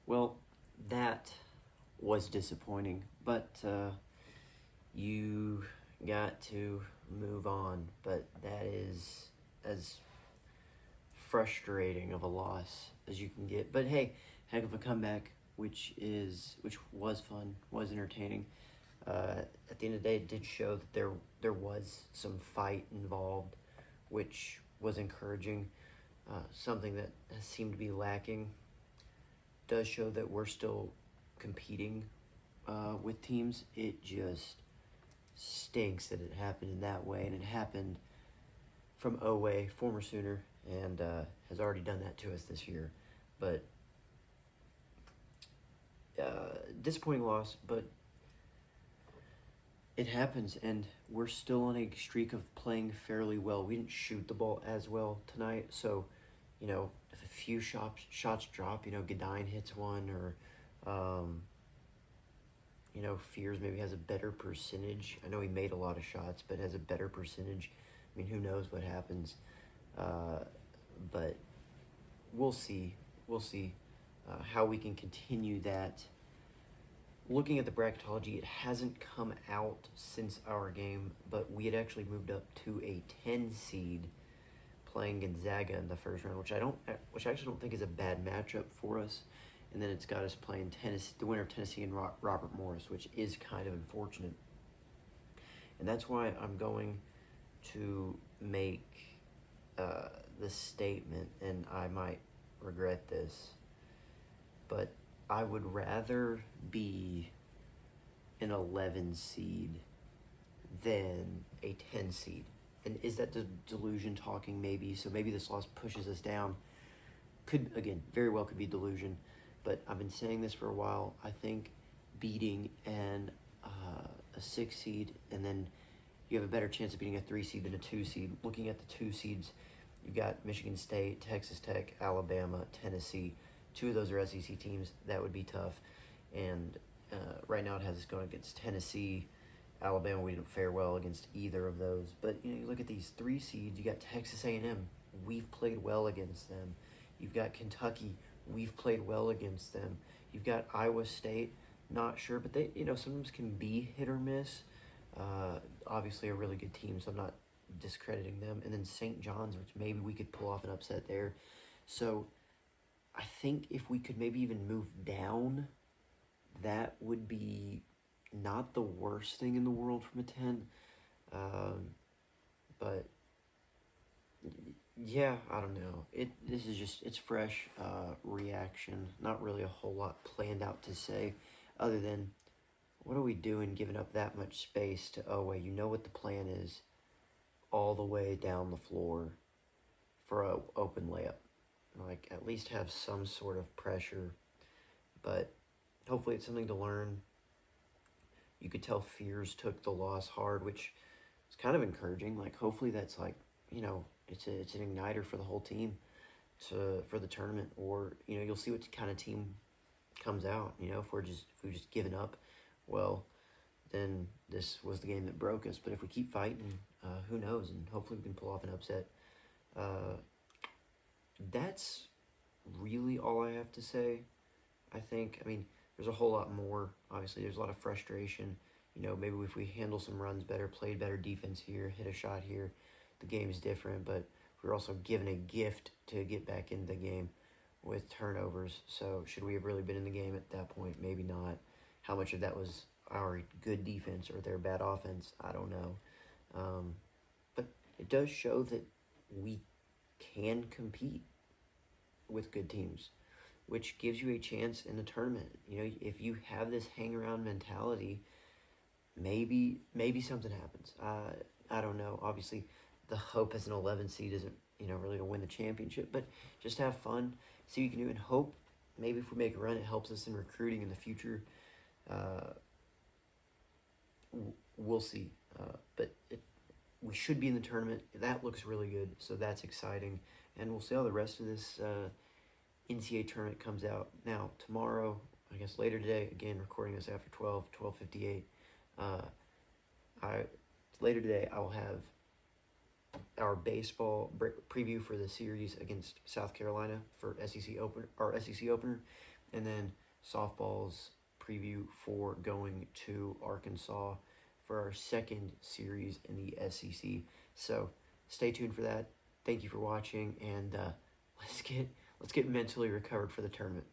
Well, that was disappointing, but you got to move on. But that is as frustrating of a loss as you can get. But hey, heck of a comeback, which was fun, was entertaining. At the end of the day, it did show that there was some fight involved, which was encouraging. Something that has seemed to be lacking does show that we're still competing with teams. It just stinks that it happened in that way, and it happened from Oway, former Sooner, and has already done that to us this year. But disappointing loss, but it happens, and we're still on a streak of playing fairly well. We didn't shoot the ball as well tonight, so if a few shots drop, Godine hits one, or Fears maybe has a better percentage. I know he made a lot of shots, but has a better percentage. I mean, who knows what happens? But we'll see. We'll see how we can continue that. Looking at the bracketology, it hasn't come out since our game, but we had actually moved up to a 10 seed playing Gonzaga in the first round, which I actually don't think is a bad matchup for us. And then it's got us playing Tennessee, the winner of Tennessee and Robert Morris, which is kind of unfortunate. And that's why I'm going to make the statement, and I might regret this, but I would rather be an 11 seed than a 10 seed. And is that delusion talking? Maybe. So maybe this loss pushes us down. Could, again, very well could be delusion. But I've been saying this for a while. I think beating a 6 seed, and then you have a better chance of beating a 3 seed than a 2 seed. Looking at the 2 seeds, you've got Michigan State, Texas Tech, Alabama, Tennessee. 2 of those are SEC teams. That would be tough. And right now it has us going against Tennessee, Alabama. We didn't fare well against either of those. But you look at these 3 seeds. You got Texas A&M. We've played well against them. You've got Kentucky. We've played well against them. You've got Iowa State. Not sure, but they sometimes can be hit or miss. Obviously a really good team, so I'm not discrediting them. And then St. John's, which maybe we could pull off an upset there. So I think if we could maybe even move down, that would be not the worst thing in the world from a 10. But yeah, I don't know. This is just, it's fresh reaction. Not really a whole lot planned out to say other than, what are we doing giving up that much space to Owe? You know what the plan is all the way down the floor for a open layup. Like, at least have some sort of pressure. But hopefully it's something to learn. You could tell Fears took the loss hard, which is kind of encouraging. Like, hopefully that's like, it's an igniter for the whole team for the tournament. Or, you'll see what kind of team comes out. If we've just given up, well, then this was the game that broke us. But if we keep fighting, who knows? And hopefully we can pull off an upset. That's really all I have to say. I think, there's a whole lot more. Obviously, there's a lot of frustration. Maybe if we handle some runs better, played better defense here, hit a shot here, the game's different. But we're also given a gift to get back into the game with turnovers. So should we have really been in the game at that point? Maybe not. How much of that was our good defense or their bad offense? I don't know. But it does show that we can compete with good teams, which gives you a chance in the tournament. If you have this hang-around mentality, maybe something happens. I don't know. Obviously, the hope as an 11 seed isn't, really to win the championship, but just have fun, see what you can do, and hope maybe if we make a run, it helps us in recruiting in the future. We'll see. But we should be in the tournament. That looks really good, so that's exciting. And we'll see how the rest of this NCAA tournament comes out. Now, tomorrow, I guess later today, again, recording this after 12:58, later today I will have our baseball preview for the series against South Carolina for SEC opener, and then softball's preview for going to Arkansas for our second series in the SEC. So stay tuned for that. Thank you for watching, and let's get mentally recovered for the tournament.